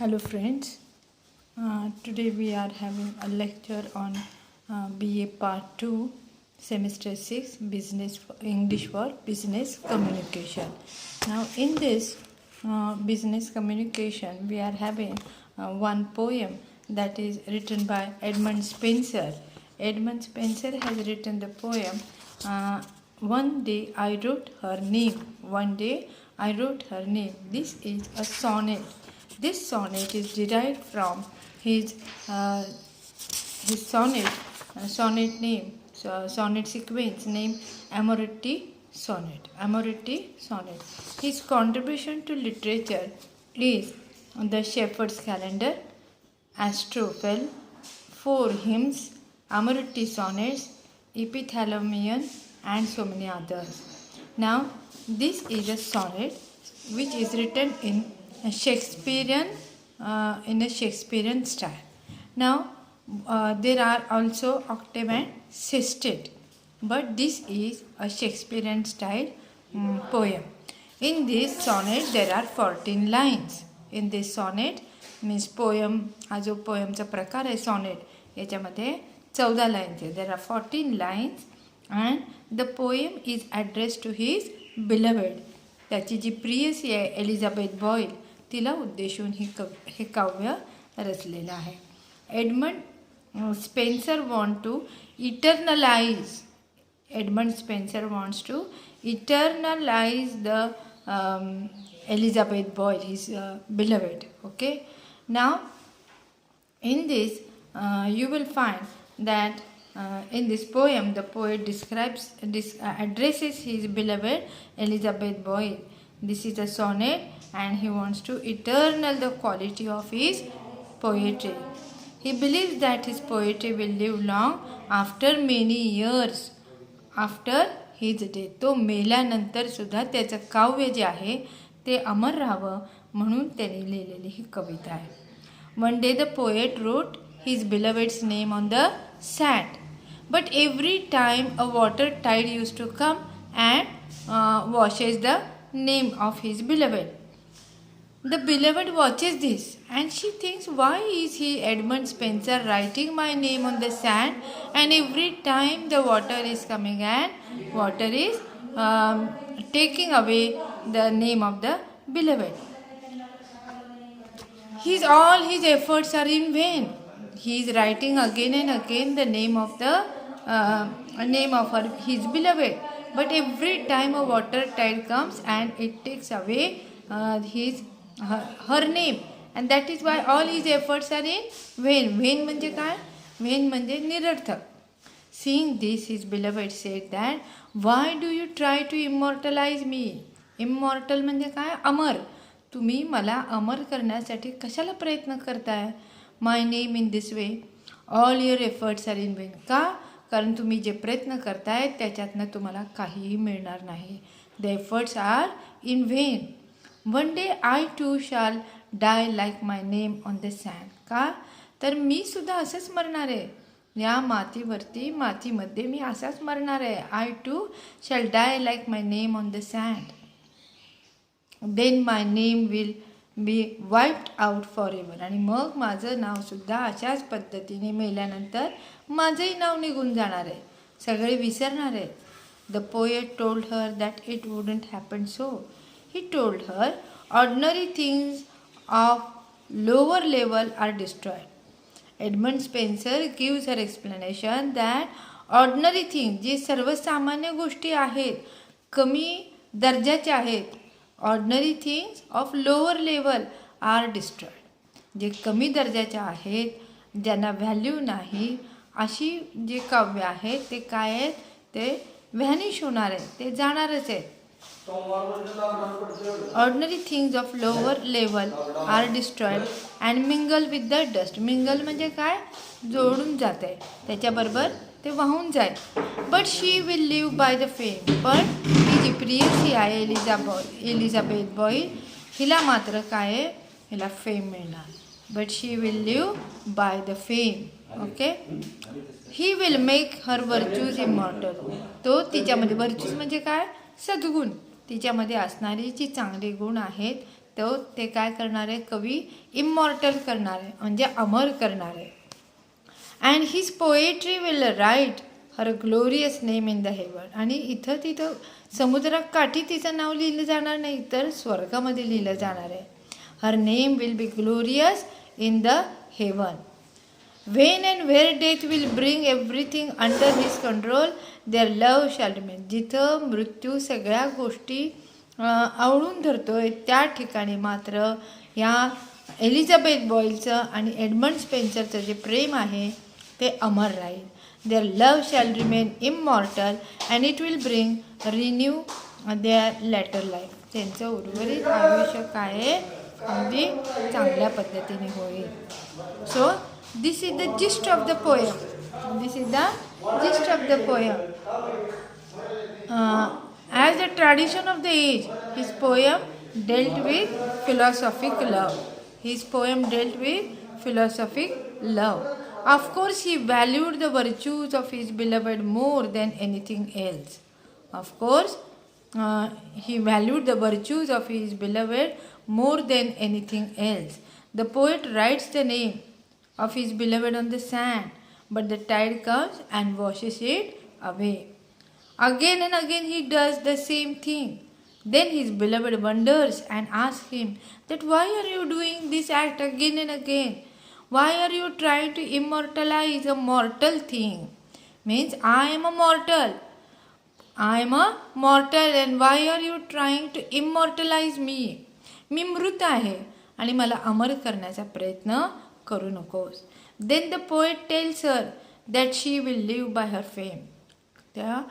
Hello friends, today we are having a lecture on BA Part 2 Semester 6 Business English for Business Communication. Now in this business communication we are having one poem that is written by Edmund Spenser. Edmund Spenser has written the poem One Day I Wrote Her Name. One Day I Wrote Her Name. This is a sonnet. This sonnet is derived from his sonnet name, sonnet sequence named Amoretti sonnet. Amoretti sonnet. His contribution to literature is The Shepherd's Calendar, Astrophel, Four Hymns, Amoretti sonnets, Epithalamion, and so many others. Now, this is a sonnet which is written in a Shakespearean style. Now there are also octave and sestet, but this is a Shakespearean style poem. In this sonnet there are 14 lines. In this sonnet means poem, हा जो पोएमचा प्रकार आहे sonnet याच्यामध्ये 14 lines आहे. There are 14 lines and the poem is addressed to his beloved. त्याची जी प्रियसी आहे Elizabeth boil तिला उद्देशून हे काव्य रचलेलं आहे. Edmund Spenser want to eternalize the Elizabeth Boyle, his beloved. Okay, now in this you will find that in this poem the poet addresses his beloved Elizabeth Boyle. This is a sonnet and he wants to eternal the quality of his poetry. He believes that his poetry will live long after many years after his death. तो मेल्यानंतर सुद्धा त्याचं काव्य जे आहे ते अमर राहावं म्हणून त्यांनी लिहिलेली ही कविता आहे. One day the poet wrote his beloved's name on the sand, but every time a water tide used to come and washes the name of his beloved. The beloved watches this and she thinks, why is he Edmund Spenser writing my name on the sand, and every time the water is coming and water is taking away the name of the beloved. All his efforts are in vain. He is writing again and again the name of his beloved, but every time a water tide comes and it takes away her name, and that is why all his efforts are in vain. Vain म्हणजे काय? Vain म्हणजे निरर्थक. Seeing this, his beloved said that, why do you try to immortalize me? Immortal म्हणजे काय? अमर. तुम्ही मला अमर करण्यासाठी कशाला प्रयत्न करताय? My name in this way. All your efforts are in vain. का? कारण तुम्ही जे प्रयत्न करताय त्याच्यातनं तुम्हाला काहीही मिळणार नाही. The efforts are in vain. One day I too shall die like my name on the sand. का? तर मी सुद्धा असंच मरणार आहे. या मातीमध्ये मी असाच मरणार आहे. I too shall die like my name on the sand. Then my name will be wiped out forever. आणि मग माझं नाव सुद्धा अशाच पद्धतीने मेल्यानंतर माझंही नाव निघून जाणार आहे. सगळे विसरणार आहेत. The poet told her that it wouldn't happen so. He told her ordinary things of lower level are destroyed. Edmund Spenser gives her explanation that ordinary things, जे सर्वसामान्य गोष्टी आहेत, कमी दर्जाच्या आहेत, ordinary things of lower level are destroyed. जे कमी दर्जाच्या आहेत, ज्यांना व्हॅल्यू नाही, अशी जे काव्य आहेत ते काय आहेत? ते व्हॅनिश होणार आहेत, ते जाणारच आहेत. Ordinary things of lower level are destroyed and mingle with the dust. Mingle म्हणजे काय? जोडून जाते, त्याच्याबरोबर ते वाहून जाईल. But she will live by the fame. पण ही जी प्रियसी आहे एलिझाबेथ बॉईल, हिला मात्र काय आहे? हिला फेम मिळणार. But she will live by the fame. Okay? He will make her virtues immortal. तो तिच्यामध्ये, virtues म्हणजे काय? सद्गुण. तिच्यामध्ये असणारी जी चांगली गुण आहेत तो ते काय करणार आहे, कवी इमॉर्टल करणार आहे म्हणजे अमर करणार आहे. And his poetry will write her glorious name in the haven. आणि इथं तिथं समुद्राकाठी तिचं नाव लिहिलं जाणार नाही, तर स्वर्गामध्ये लिहिलं जाणार आहे. Her name will be glorious in the haven. When and where death will bring everything under his control, their love shall remain. जिथं मृत्यू सगळ्या गोष्टी आवळून धरतोय त्या ठिकाणी मात्र या एलिझाबेथ बॉयलचं आणि एडमंड स्पेन्सरचं जे प्रेम आहे ते अमर राहील. Their love shall remain immortal and it will bring renew their later life. त्यांचं उर्वरित आयुष्य काय आहे, अगदी चांगल्या पद्धतीने होईल. So this is the gist of the poem. This is the gist of the poem. As the tradition of the age, his poem dealt with philosophic love. His poem dealt with philosophic love. Of course, he valued the virtues of his beloved more than anything else. Of course, he valued the virtues of his beloved more than anything else. The poet writes the name of his beloved on the sand, but the tide comes and washes it away. Again and again he does the same thing. Then his beloved wonders and asks him that why are you doing this act again and again? Why are you trying to immortalize a mortal thing? Means I am a mortal. I am a mortal and why are you trying to immortalize me? मी मृत आहे आणि मला अमर करण्याचा प्रयत्न करू नकोस. Then the poet tells her that she will live by her fame. त्या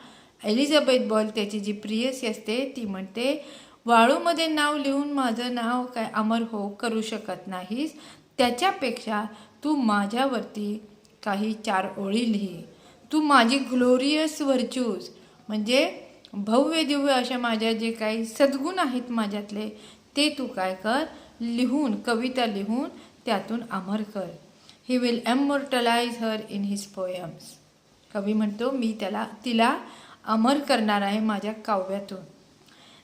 एलिझाबेथ बॉयल त्याची जी प्रियसी असते ती म्हणते, वाळूमध्ये नाव लिहून माझं नाव काय अमर करू शकत नाहीस, त्याच्यापेक्षा तू माझ्यावरती काही 4 ओळी लिही. तू माझी ग्लोरियस व्हर्च्यूज म्हणजे भव्य दिव्य अशा माझ्या जे काही सद्गुण आहेत माझ्यातले ते तू काय कर, लिहून कविता लिहून त्यातून अमर कर. He will immortalize her in his poems. कवी म्हणतो मी तिला अमर करणार आहे माझ्या काव्यातून.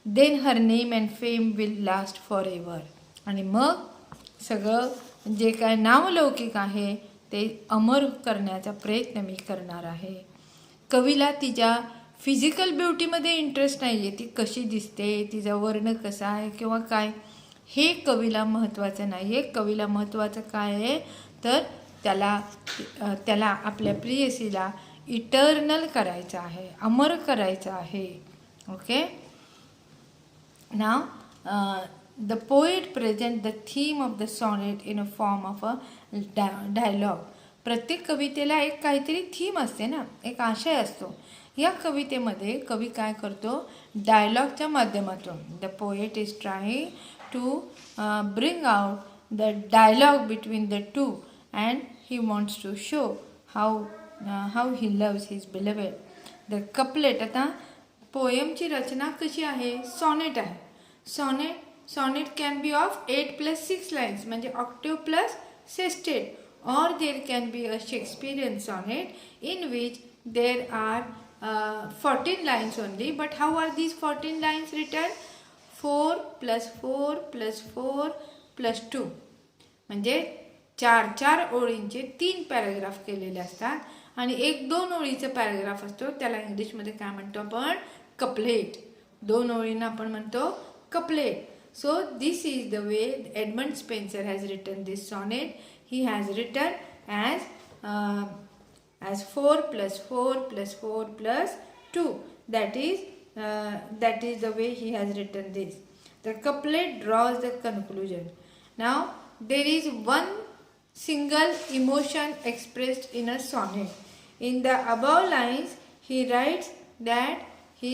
Then her name and fame will last for ever. आणि मग सगळं जे काय नावलौकिक आहे ते अमर करण्याचा प्रयत्न मी करणार आहे. कवीला तिच्या फिजिकल ब्युटीमध्ये इंटरेस्ट नाही आहे, ती कशी दिसते, तिचा वर्ण कसा आहे किंवा काय, हे कवीला महत्त्वाचं नाही आहे. कवीला महत्त्वाचं काय आहे तर त्याला आपल्या प्रियसीला इटर्नल करायचं आहे, अमर करायचं आहे. Okay. Now the poet present the theme of the sonnet in a form of a dialogue. प्रत्येक कवितेला एक काहीतरी थीम असते ना, एक आशय असतो. या कवितेमध्ये कवी काय करतो, डायलॉगच्या माध्यमातून the poet is trying to bring out the dialogue between the two and he wants to show how he loves his beloved. The couplet. आता पोएमची रचना कशी आहे, सॉनेट आहे. Sonnet can be of 8 + 6 lines म्हणजे octave plus sestet, or there can be a Shakespearean sonnet in which there are 14 lines only. But how are these 14 lines written? 4 + 4 + 4 + 2 म्हणजे 4 ओळींचे 3 paragraph केलेले असतात आणि 1-2 ओळीचा पॅराग्राफ असतो, त्याला इंग्लिशमध्ये काय म्हणतो आपण, कपलेट. 2 ओळींना आपण म्हणतो couplet. So this is the way Edmund Spenser has written this sonnet. He has written as 4 + 4 + 4 + 2. That is the way he has written this. The couplet draws the conclusion. Now there is one single emotion expressed in a sonnet. In the above lines he writes that he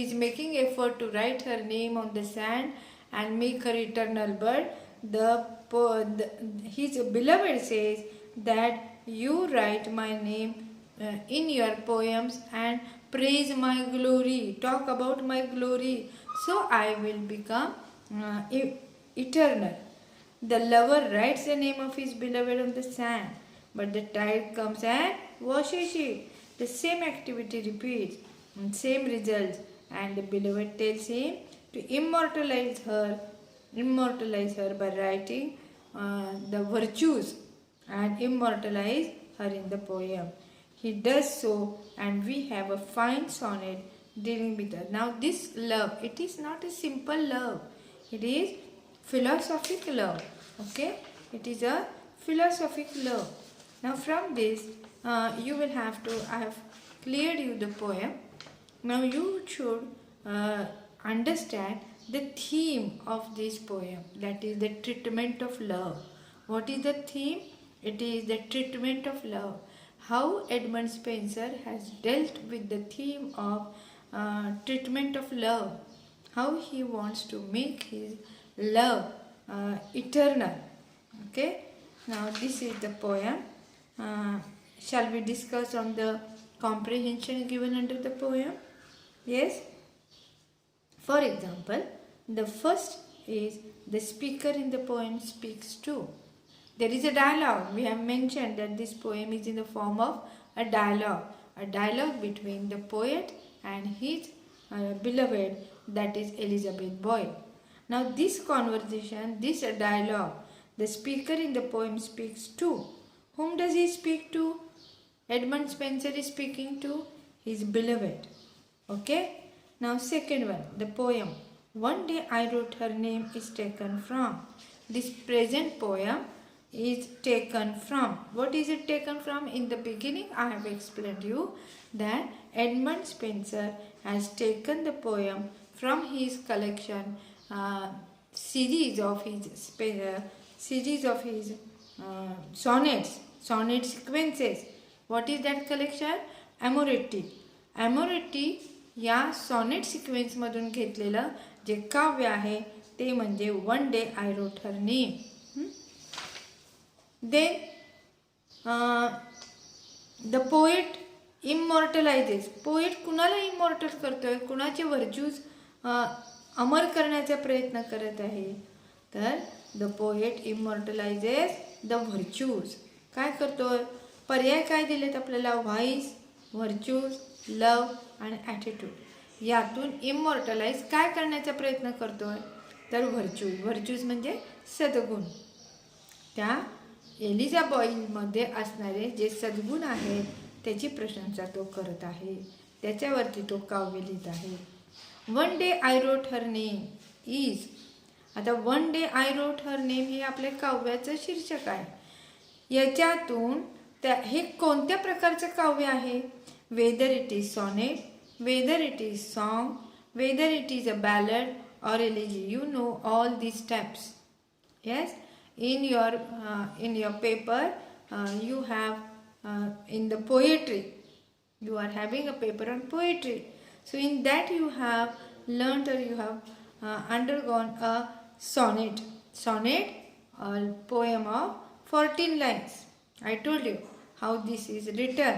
is making effort to write her name on the sand and make her eternal, but his beloved says that you write my name in your poems and praise my glory, talk about my glory, so I will become eternal. The lover writes the name of his beloved on the sand, but the tide comes and washes it. The same activity repeats, and same results, and the beloved tells him to immortalize her immortalize her by writing the virtues and immortalize her in the poem. He does so, and we have a fine sonnet dealing with her. Now this love, it is not a simple love, it is philosophic love. Okay, it is a philosophic love. Now from this you will have to, I have cleared you the poem. Now you should understand the theme of this poem, that is the treatment of love. What is the theme? It is the treatment of love. How Edmund Spenser has dealt with the theme of treatment of love, how he wants to make his love eternal. Okay, now this is the poem. Shall we discuss on the comprehension given under the poem? Yes. For example, the first is the speaker in the poem speaks to. There is a dialogue. We have mentioned that this poem is in the form of a dialogue between the poet and his beloved, that is Elizabeth Boyle. Now this conversation, this dialogue, the speaker in the poem speaks to. Whom does he speak to? Edmund Spenser is speaking to his beloved. Okay. Now second one, the poem One Day I Wrote Her Name is taken from. This present poem is taken from. What is it taken from? In the beginning I have explained you that Edmund Spenser has taken the poem from his collection, series of his sonnets, sonnet sequences. What is that collection? Amoretti. Amoretti या sonnet सिक्वेन्समधून घेतलेलं जे काव्य आहे ते म्हणजे one day I wrote her name. Then the poet immortalizes. Poet कुणाला immortal करतोय, कुणाचे व्हर्च्यूज अमर करण्याचा प्रयत्न करत आहे, तर the poet immortalizes the virtues. काय करतोय? पर्याय काय दिलेत आपल्याला? व्हाईस, व्हर्च्यूज, लव आणि ॲटिट्यूड. यातून इमॉर्टलाइज काय करण्याचा प्रयत्न करतोय? तर व्हर्च्यूज. व्हर्च्यूज म्हणजे सद्गुण. त्या एलिझा बॉईलमध्ये असणारे जे सद्गुण आहेत त्याची प्रशंसा तो करत आहे, त्याच्यावरती तो काव्य लिहित आहे. One day I wrote her name is. आता one day I wrote her name हे आपल्या काव्याचं शीर्षक आहे. याच्यातून हे कोणत्या प्रकारचं काव्य आहे? Whether it is sonnet, whether it is song, whether it is a ballad or elegy, you know all these steps. Yes, in your paper you have in the poetry, you are having a paper on poetry. So in that you have learned or you have undergone a sonnet. Sonnet, a poem of 14 lines. I told you how this is written.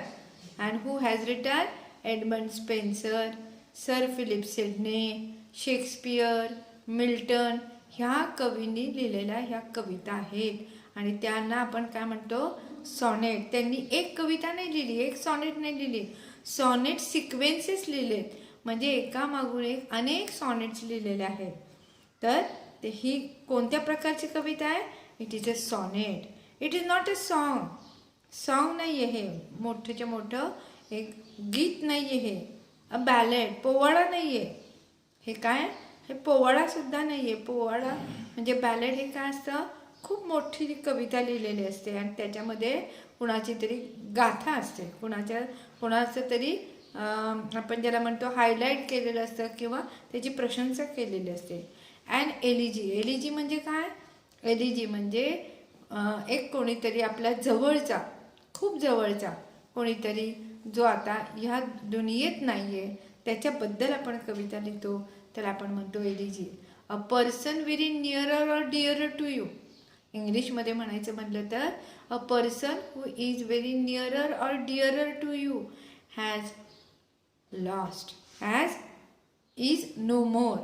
And who has written? Edmund Spenser, Sir Philip Sidney, Shakespeare, Milton. ह्या कवींनी लिहिलेल्या ह्या कविता आहेत आणि त्यांना आपण काय म्हणतो? Sonnet. त्यांनी एक कविता नाही लिहिली, एक सॉनेट नाही लिहिली, सॉनेट सिक्वेन्सेस लिहिलेत. म्हणजे एकामागून एक अनेक सॉनेट्स लिहिलेले आहेत. तर ते ही कोणत्या प्रकारची कविता आहे? It is a sonnet. It is not a song. Song नाही आहे हे, मोठंच्या मोठं एक गीत नाही आहे हे. अ बॅलेड, पोवाडा नाही आहे हे. काय? हे पोवाडासुद्धा नाही आहे. पोवाडा म्हणजे बॅलेड हे काय असतं? खूप मोठी कविता लिहिलेली असते आणि त्याच्यामध्ये कुणाची तरी गाथा असते, कुणाचं तरी आपण ज्याला म्हणतो हायलाईट केलेलं असतं किंवा त्याची प्रशंसा केलेली असते. And elegy. एलिजी म्हणजे काय? एलिजी म्हणजे एक कोणीतरी आपल्या जवळचा, खूप जवळचा कोणीतरी जो आता ह्या दुनियेत नाही आहे त्याच्याबद्दल आपण कविता लिहितो, त्याला आपण म्हणतो elegy. A person very nearer or dearer to you. इंग्लिशमध्ये म्हणायचं म्हटलं तर a person who is very nearer or dearer to you has lost, has is no more.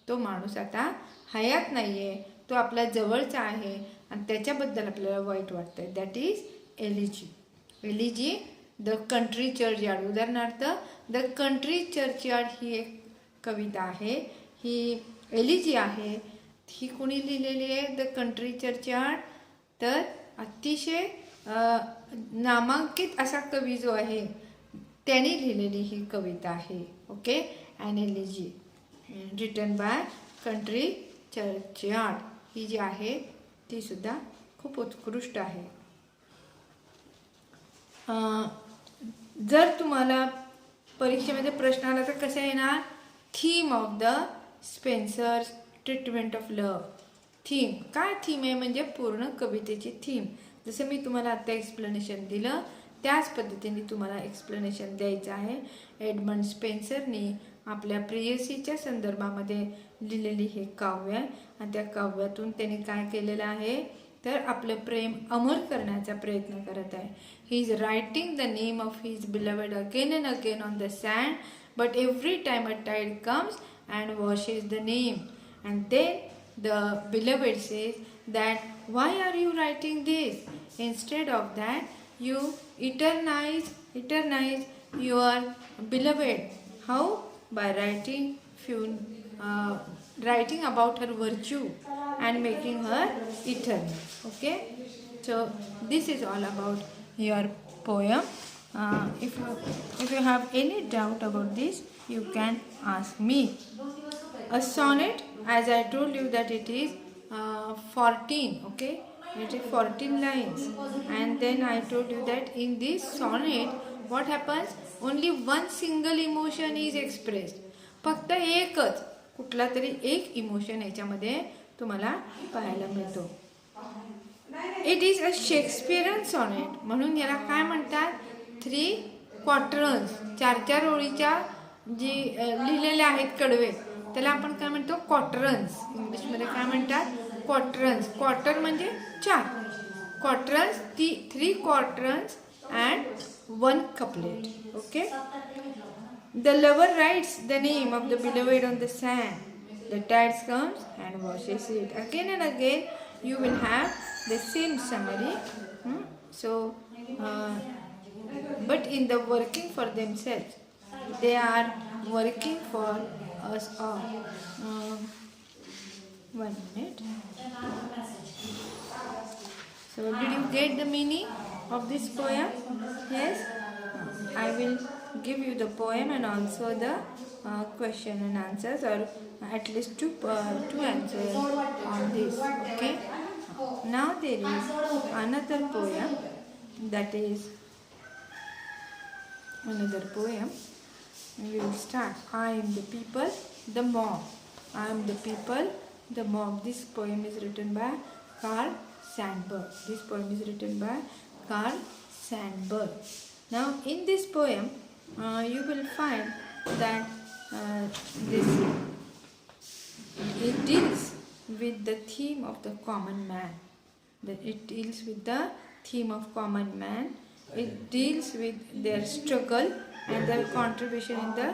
तो माणूस आता हयात नाही आहे, तो आपल्या जवळचा आहे आणि त्याच्याबद्दल आपल्याला वाईट वाटतं. That is elegy. Elegy the country churchyard. उदाहरणार्थ द कंट्री चर्चयार्ड ही एक कविता आहे, ही एलिजी आहे. ही कोणी लिहिलेली आहे? The country churchyard. तर अतिशय नामांकित असा कवी जो आहे त्याने लिहिलेली ही कविता आहे. Okay, analogy written by country churchyard. ही जी आहे ती सुद्धा खूप उत्कृष्ट आहे. जर तुम्हाला परीक्षेमध्ये प्रश्न आला तर कसं येणार? Theme of the Spenser's treatment of love. Theme काय? थीम आहे म्हणजे पूर्ण कवितेची थीम. जसं मी तुम्हाला आता एक्सप्लेनेशन दिलं त्याच पद्धतीने तुम्हाला एक्सप्लेनेशन द्यायचं आहे. एडमंड स्पेन्सरनी आपल्या प्रेयसीच्या संदर्भामध्ये लिहिलेली हे काव्य आहे आणि त्या काव्यातून त्यांनी काय केलेलं आहे तर आपलं प्रेम अमर करण्याचा प्रयत्न करत आहे. He is writing the name of his beloved again and again on the sand, but every time a tide comes and washes the name. And then the beloved says that why are you writing this? Instead of that you eternize your beloved. How? By writing about her virtue and making her eternal. Okay, so this is all about your poem. If you have any doubt about this, you can ask me. A sonnet, as I told you that it is 14. Okay, it is 14 lines, and then I told you that in this sonnet what happens? Only one single emotion is expressed. फक्त एकच कुठला तरी एक emotion याच्यामध्ये तुम्हाला पाहायला मिळतो. It is a Shakespearean sonnet. म्हणून याला काय म्हणतात? 3 क्वार्टर्स. 4 ओळीच्या जी लिहिलेल्या आहेत कडवे त्याला आपण काय म्हणतो? क्वार्टरन्स. इंग्लिशमध्ये काय म्हणतात? क्वार्टरन्स. क्वार्टर म्हणजे 4 quarters. 3 quarters and 1 couplet. Okay. The lover writes the name of the beloved on the sand. The tides comes and washes it. Again and again you will have the same summary. So but in the working for themselves, they are working for us all. One minute. So did you get the meaning of this poem? Yes. I will give you the poem and also the question and answers, or at least two answers on this. Okay. Now there is another poem, that is another poem. We will start. I am the people, the mob. I am the people, the mob. This poem is written by Carl Sandburg. This poem is written by Carl Sandburg. Now in this poem you will find that it deals with the theme of the common man. It deals with the theme of common man. It deals with their struggle and their contribution in the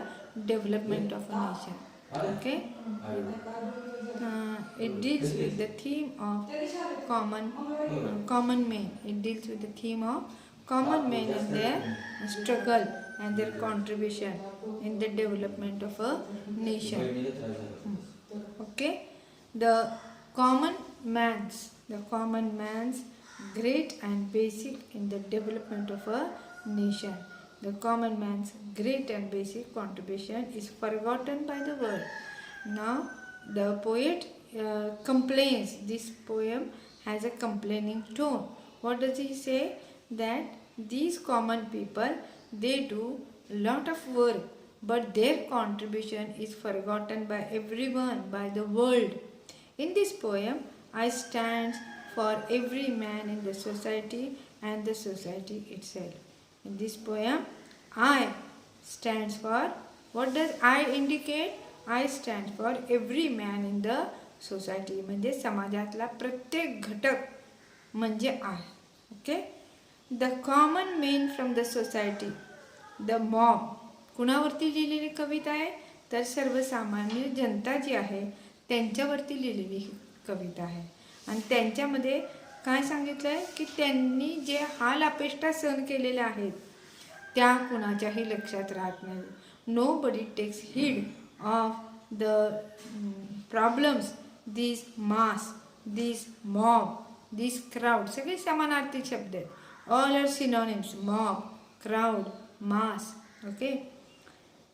development of a nation. Okay. It deals with the theme of common men. It deals with the theme of common men and their struggle and their contribution in the development of a nation. Okay. The common man's great and basic in the development of a nation. The common man's great and basic contribution is forgotten by the world. Now the poet complains. This poem has a complaining tone. What does he say? That these common people, they do lot of work, but their contribution is forgotten by everyone, by the world. In this poem, I stand for every man in the society and the society itself. In this poem, I stands for, what does I indicate? I stand for every man in the society. म्हणजे समाजातला प्रत्येक घटक म्हणजे I. Okay? The common men from the society, the mob. कुणावरती लिहिलेली कविता आहे? तर सर्वसामान्य जनता जी आहे त्यांच्यावरती लिहिलेली ही कविता आहे. आणि त्यांच्यामध्ये काय सांगितलं आहे की त्यांनी जे हाल अपेष्टा सहन केलेल्या आहेत त्या कुणाच्याही लक्षात राहत नाही. Nobody takes heed of the problems this mass, this mob, this crowd, सगळे समानार्थी शब्द आहेत. All are synonyms. Mob, crowd, mass. Okay.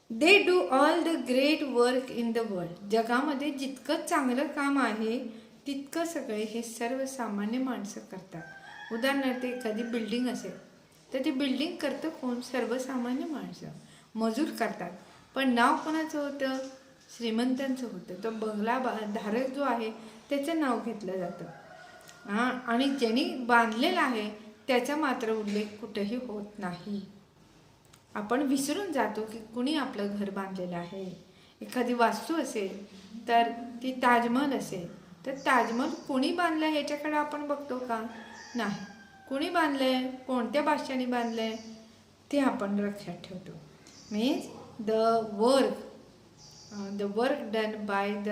They do all the great work in the world. जगामध्ये जितकं चांगलं काम आहे तितकं सगळे हे सर्वसामान्य माणसं करतात. उदाहरणार्थ एखादी बिल्डिंग असेल तर ती बिल्डिंग करतं कोण? सर्वसामान्य माणसं, मजूर करतात. पण नाव कोणाचं होतं? श्रीमंतांचं होतं. तो बंगला धारक जो आहे त्याचं नाव घेतलं जातं. आणि ज्यांनी बांधलेलं आहे त्याचा मात्र उल्लेख कुठेही होत नाही. आपण विसरून जातो की कुणी आपलं घर बांधलेलं आहे. एखादी वास्तू असेल तर ती ताजमहल असेल तर ताजमहल कोणी बांधलं ह्याच्याकडे आपण बघतो का? नाही. कोणी बांधलंय, कोणत्या बादशाहाने बांधलंय ते आपण लक्षात ठेवतो. Means the work done by the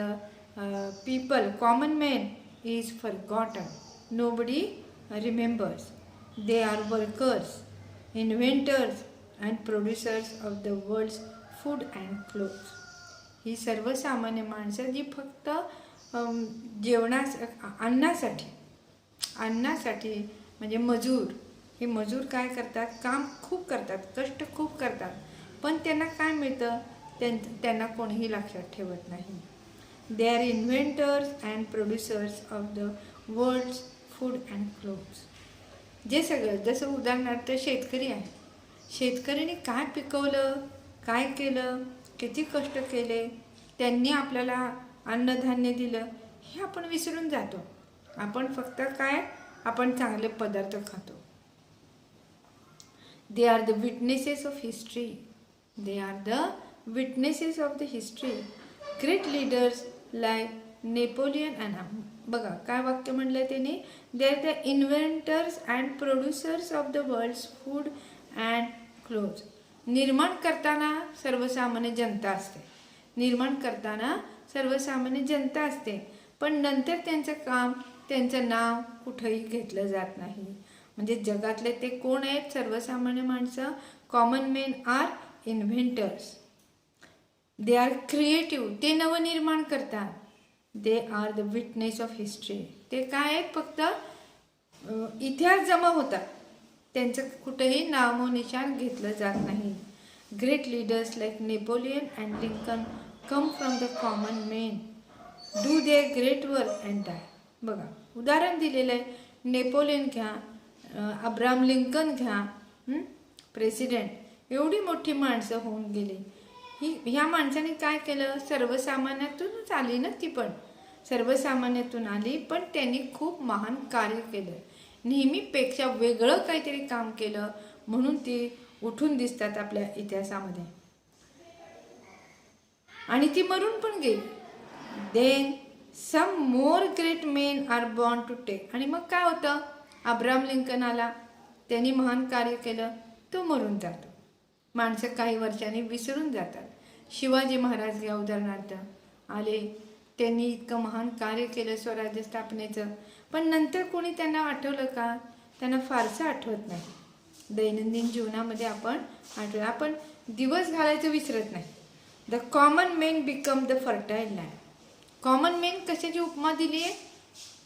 people, common man is forgotten. Nobody remembers. They are workers, inventors and producers of the world's food and clothes. ही सर्वसामान्य माणसं जी फक्त अन्नासाठी म्हणजे मजूर. हे मजूर काय करतात? काम खूप करतात, कष्ट खूप करतात, पण त्यांना काय मिळतं त्यांना कोणीही लक्षात ठेवत नाही. They are inventors and producers of the world's food and clothes. जे सगळं, जसं उदाहरणार्थ शेतकरी आहे. शेतकऱ्याने काय पिकवलं, काय केलं, किती कष्ट केले, त्यांनी आपल्याला अन्नधान्य दिलं हे आपण विसरून जातो. आपण फक्त काय, आपण चांगले पदार्थ खातो. They are the witnesses of history. They are the witnesses of the history. Great leaders like Napoleon and, बघा काय वाक्य म्हणलं त्याने? They are the inventors and producers of the world's food and clothes. निर्माण करताना सर्वसामान्य जनता असते. निर्माण करताना सर्वसामान्य जनता असते, पण नंतर त्यांचं काम, त्यांचं नाव कुठंही घेतलं जात नाही. म्हणजे जगातले ते कोण आहेत? सर्वसामान्य माणसं. Common man are inventors. They are creative. ते नवनिर्माण करतात. They are the witness of history. ते काय आहेत? फक्त इतिहास जमा होतात, त्यांचं कुठेही नामोनिशाण घेतलं जात नाही. Great leaders like Napoleon and Lincoln come from the common man, do their great work and die. बघा उदाहरण दिलेलं आहे. नेपोलियन घ्या, अब्राहम लिंकन घ्या, प्रेसिडेंट. एवढी मोठी माणसं होऊन गेली. ह्या माणसाने काय केलं? सर्वसामान्यातूनच आली ना, ती पण सर्वसामान्यातून आली, पण त्यांनी खूप महान कार्य केलं. नेहमीपेक्षा वेगळं काहीतरी काम केलं म्हणून ती उठून दिसतात आपल्या इतिहासामध्ये. आणि ती मरून पण गेली. Then some more great men are born to take. आणि मग काय होतं? अब्राहम लिंकन आला, त्यांनी महान कार्य केलं, तो मरून जातो. माणसं काही वर्षांनी विसरून जातात. शिवाजी महाराज घ्या उदाहरणार्थ, आले, त्यांनी इतकं महान कार्य केलं स्वराज्य स्थापनेचं, पण नंतर कोणी त्यांना आठवलं का? त्यांना फारसं आठवत नाही. दैनंदिन जीवनामध्ये आपण दिवस घालायचं विसरत नाही. The common men become the fertile land. Common men कशाची उपमा दिली आहे?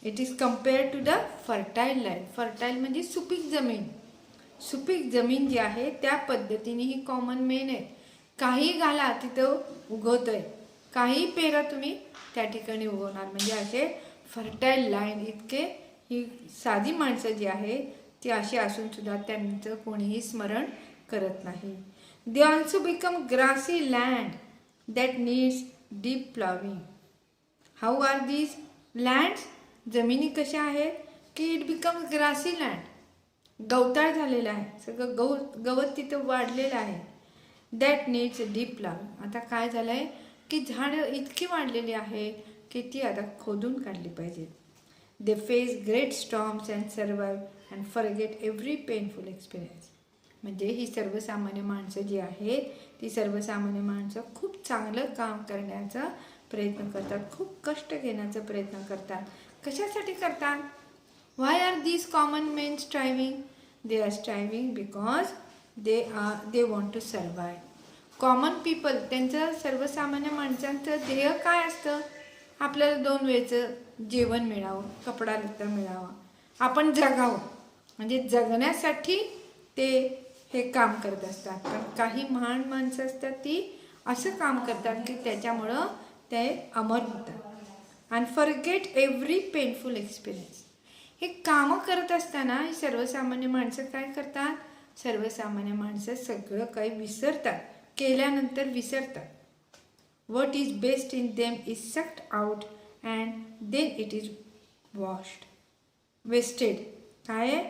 It is compared to the fertile land. Fertile म्हणजे सुपीक जमीन. सुपीक जमीन जी आहे त्या पद्धतीने ही कॉमन मेन आहे. काही घाला तिथं उगवतंय, काही पेरा तुम्ही त्या ठिकाणी उगवणार. म्हणजे असे फर्टाईल लँड इतके ही साधी माणसं जी आहे ती अशी असून सुद्धा त्यांचं कोणीही स्मरण करत नाही. They also become grassy land that needs deep ploughing. How are these lands? जमिनी कशा आहेत की इट बिकम्स ग्रासी लँड. गवताळ झालेलं आहे, सगळं गवत तिथं वाढलेलं आहे. That needs deep ploughing. आता काय झालं आहे की झाडं इतकी वाढलेली आहेत की ती आता खोदून काढली पाहिजेत. They face great storms and survive and forget every painful experience. म्हणजे ही सर्वसामान्य माणसं जी आहेत ती सर्वसामान्य माणसं खूप चांगलं काम करण्याचा प्रयत्न करतात, खूप कष्ट घेण्याचा प्रयत्न करतात. कशासाठी करतात? Why are these common men striving? They are striving because they want to survive. Common people, त्यांचं सर्वसामान्य माणसांचं ध्येय काय असतं? आपल्याला 2 वेळचं जेवण मिळावं, कपडा लत्ता मिळावा, आपण जगावं, म्हणजे जगण्यासाठी ते हे काम करत असतात. पण काही महान माणसं असतात ती असं काम करतात की त्याच्यामुळं ते अमर होतात. आणि फॉरगेट एव्हरी पेनफुल एक्सपिरियन्स. हे कामं करत असताना ही सर्वसामान्य माणसं काय करतात? सर्वसामान्य माणसं सगळं काही विसरतात, केल्यानंतर विसरतात. What is best in them is sucked out and then it is wasted. काय आहे?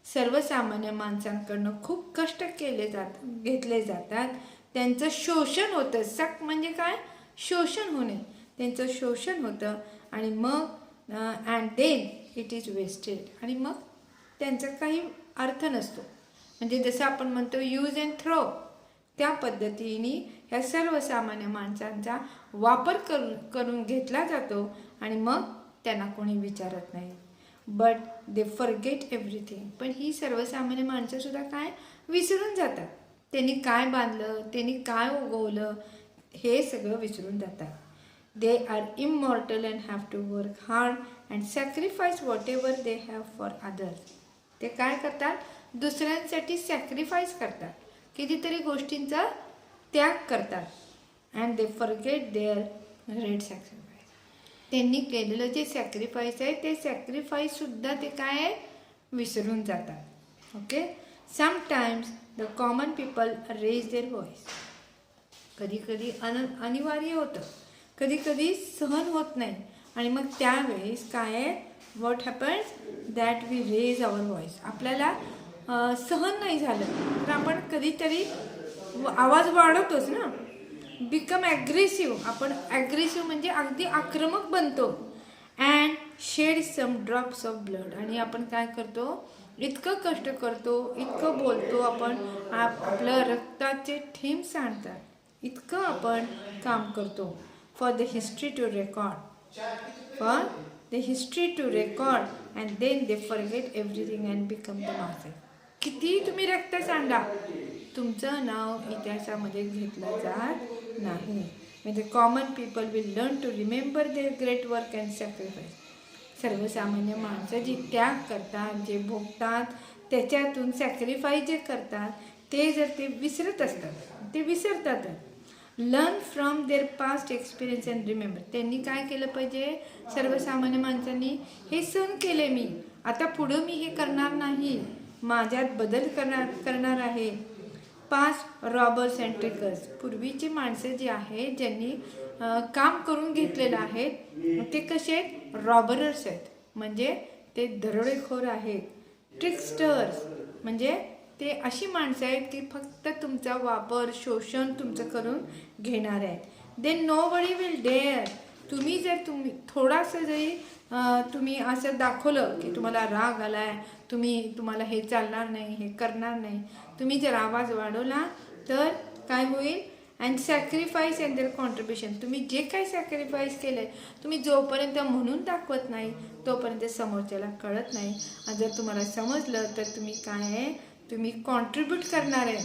सर्वसामान्य माणसांकडनं खूप कष्ट घेतले जातात, त्यांचं शोषण होतं. सक म्हणजे काय? शोषण होणे. त्यांचं शोषण होतं आणि मग and then it is wasted, आणि मग त्यांचा काही अर्थ नसतो. म्हणजे जसं आपण म्हणतो यूज अँड थ्रो, त्या पद्धतीने ह्या सर्वसामान्य माणसांचा वापर करून घेतला जातो आणि मग त्यांना कोणी विचारत नाही. But they forget everything. पण ही सर्वसामान्य माणसंसुद्धा काय विसरून जातात. त्यांनी काय बांधलं, त्यांनी काय उगवलं, हे सगळं विसरून जातात. They are immortal and have to work hard and sacrifice whatever they have for others. ते काय करतात? दुसऱ्यांसाठी सॅक्रिफाईस करतात, कितीतरी गोष्टींचा त्याग करतात. And they forget their great sacrifice. त्यांनी केलेलं जे सॅक्रिफाईस आहे ते सॅक्रिफाईससुद्धा ते काय आहे विसरून जातात. Okay. Sometimes the common people raise their voice. कधी कधी अनिवार्य होतं, कधी कधी सहन होत नाही, आणि मग त्यावेळेस काय आहे, what happens that we raise our voice. आपल्याला सहन नाही झालं तर आपण कधीतरी आवाज वाढवतोच ना. Become aggressive. आपण ॲग्रेसिव्ह म्हणजे अगदी आक्रमक बनतो. And shed some drops of blood. आणि आपण काय करतो, इतकं कष्ट करतो, इतकं बोलतो, आपण आपलं रक्ताचे थेंब सांडतात, इतकं आपण काम करतो. For the history to record, for the history to record and then they forget everything and become the master. किती तुम्ही रक्त सांडा, तुमचं नाव इतिहासामध्ये घेतलं जात नाही. म्हणजे common people will learn to remember their great work and sacrifice. सर्वसामान्य माणसं जी त्याग करतात, जे भोगतात, त्याच्यातून सॅक्रिफाईस जे करतात, ते जर ते विसरत असतात, ते विसरतातच. Learn from their past experience and remember. त्यांनी काय केलं पाहिजे? सर्वसामान्य माणसांनी हे सहन केले मी, आता पुढं मी हे करणार नाही, माझ्यात बदल करणार आहे. Past robbers and trickers. पूर्वीची माणसं जी आहेत, ज्यांनी काम करून घेतलेलं आहे, ते कसे आहेत? रॉबरर्स आहेत, म्हणजे ते दरोडेखोर आहेत. ट्रिकस्टर्स म्हणजे ते अशी माणसं आहेत की फक्त तुमचा वापर, शोषण तुमचं करून घेणार आहेत. Then nobody will dare. तुम्ही थोडासा जरी तुम्ही असं दाखवलं की तुम्हाला राग आलाय, तुम्हाला हे चालणार नाही, हे करणार नाही, तुम्ही जर आवाज वाढवला तर काय होईल? And sacrifice and their contribution. तुम्ही जे काही सॅक्रिफाईस केलं आहे, तुम्ही जोपर्यंत म्हणून दाखवत नाही तोपर्यंत समोरच्याला कळत नाही. आणि जर तुम्हाला समजलं तर तुम्ही काय आहे, तुम्ही कॉन्ट्रीब्यूट करणार आहे,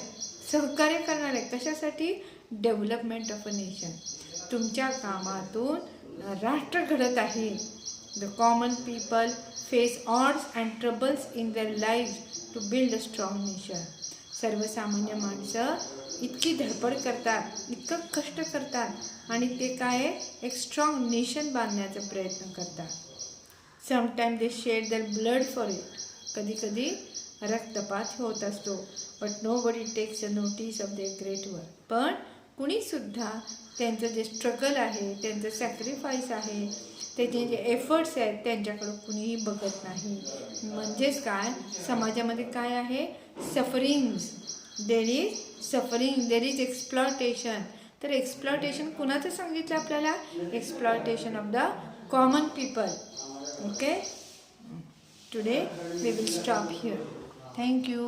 सहकार्य करणार आहे. कशासाठी? Development of a nation. तुमच्या कामातून राष्ट्र घडत आहे. The common people face odds and troubles in their life to build a strong nation. सर्वसामान्य माणसं इतकी धडपड करतात, इतकं कष्ट करतात, आणि ते काय आहे, एक स्ट्रॉंग नेशन बांधण्याचा प्रयत्न करतात. Sometime they shed their blood for it. कधी कधी रक्तपात होत असतो. But nobody takes a notice of their great work. पण कुणीसुद्धा त्यांचं जे स्ट्रगल आहे, त्यांचं सॅक्रिफाईस आहे, त्याचे जे एफर्ट्स आहेत, त्यांच्याकडं कुणीही बघत नाही. म्हणजेच काय, समाजामध्ये काय आहे? Sufferings. There is suffering, there is exploitation. तर एक्सप्लॉयटेशन कुणाचं सांगितलं आपल्याला? Exploitation of the common people. Okay. Today we will stop here. Thank you.